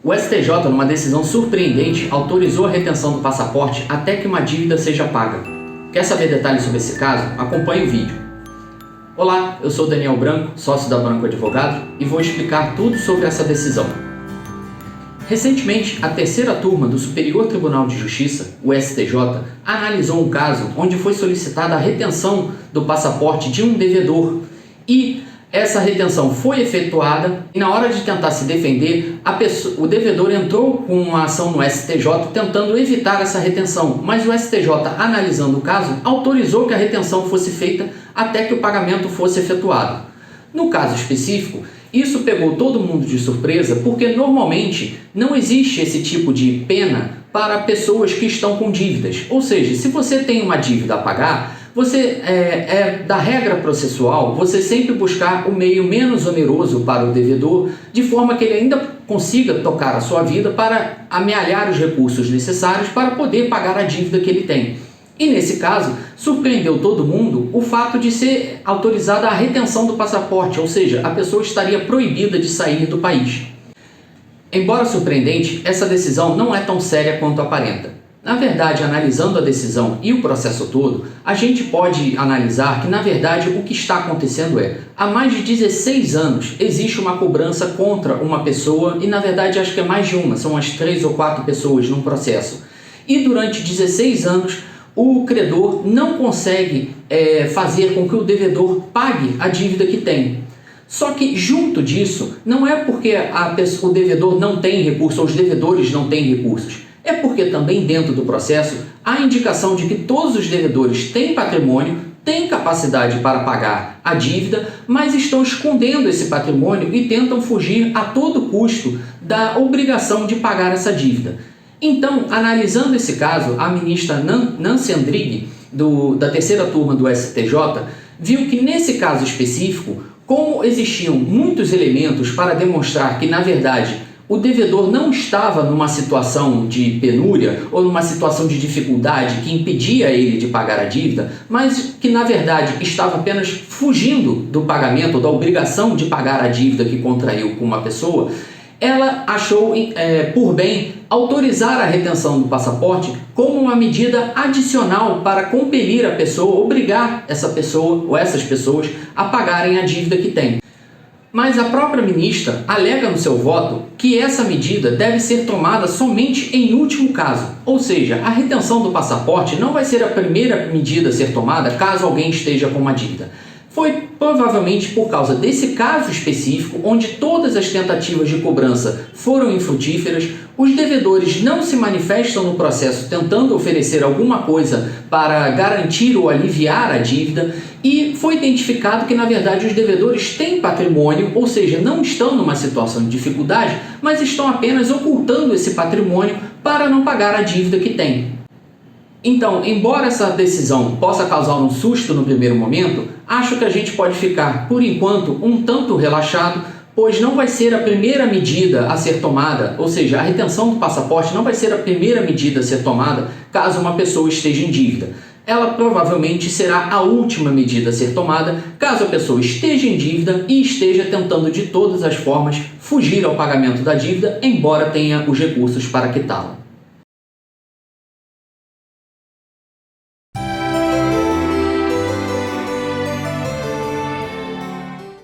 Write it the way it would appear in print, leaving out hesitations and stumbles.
O STJ, numa decisão surpreendente, autorizou a retenção do passaporte até que uma dívida seja paga. Quer saber detalhes sobre esse caso? Acompanhe o vídeo. Olá, eu sou Daniel Branco, sócio da Branco Advogado, e vou explicar tudo sobre essa decisão. Recentemente, a terceira turma do Superior Tribunal de Justiça, o STJ, analisou um caso onde foi solicitada a retenção do passaporte de um devedor e essa retenção foi efetuada e na hora de tentar se defender, o devedor entrou com uma ação no STJ tentando evitar essa retenção, mas o STJ, analisando o caso, autorizou que a retenção fosse feita até que o pagamento fosse efetuado. No caso específico, isso pegou todo mundo de surpresa porque normalmente não existe esse tipo de pena para pessoas que estão com dívidas. Ou seja, se você tem uma dívida a pagar, você da regra processual, você sempre buscar o meio menos oneroso para o devedor, de forma que ele ainda consiga tocar a sua vida para amealhar os recursos necessários para poder pagar a dívida que ele tem. E nesse caso, surpreendeu todo mundo o fato de ser autorizada a retenção do passaporte, ou seja, a pessoa estaria proibida de sair do país. Embora surpreendente, essa decisão não é tão séria quanto aparenta. Na verdade, analisando a decisão e o processo todo, a gente pode analisar que, na verdade, o que está acontecendo há mais de 16 anos existe uma cobrança contra uma pessoa e, na verdade, acho que é mais de uma, são as 3 ou 4 pessoas num processo. E durante 16 anos, o credor não consegue fazer com que o devedor pague a dívida que tem. Só que junto disso, não é porque o devedor não tem recurso ou os devedores não têm recursos. É porque também dentro do processo há indicação de que todos os devedores têm patrimônio, têm capacidade para pagar a dívida, mas estão escondendo esse patrimônio e tentam fugir a todo custo da obrigação de pagar essa dívida. Então, analisando esse caso, a ministra Nancy Andrighi, da terceira turma do STJ, viu que nesse caso específico, como existiam muitos elementos para demonstrar que, na verdade, o devedor não estava numa situação de penúria ou numa situação de dificuldade que impedia ele de pagar a dívida, mas que, na verdade, estava apenas fugindo do pagamento, da obrigação de pagar a dívida que contraiu com uma pessoa, ela achou por bem autorizar a retenção do passaporte como uma medida adicional para compelir a pessoa, obrigar essa pessoa ou essas pessoas a pagarem a dívida que tem. Mas a própria ministra alega no seu voto que essa medida deve ser tomada somente em último caso, ou seja, a retenção do passaporte não vai ser a primeira medida a ser tomada caso alguém esteja com uma dívida. Foi provavelmente por causa desse caso específico, onde todas as tentativas de cobrança foram infrutíferas, os devedores não se manifestam no processo tentando oferecer alguma coisa para garantir ou aliviar a dívida, e foi identificado que, na verdade, os devedores têm patrimônio, ou seja, não estão numa situação de dificuldade, mas estão apenas ocultando esse patrimônio para não pagar a dívida que têm. Então, embora essa decisão possa causar um susto no primeiro momento, acho que a gente pode ficar, por enquanto, um tanto relaxado, pois não vai ser a primeira medida a ser tomada, ou seja, a retenção do passaporte não vai ser a primeira medida a ser tomada caso uma pessoa esteja em dívida. Ela provavelmente será a última medida a ser tomada caso a pessoa esteja em dívida e esteja tentando de todas as formas fugir ao pagamento da dívida, embora tenha os recursos para quitá-la.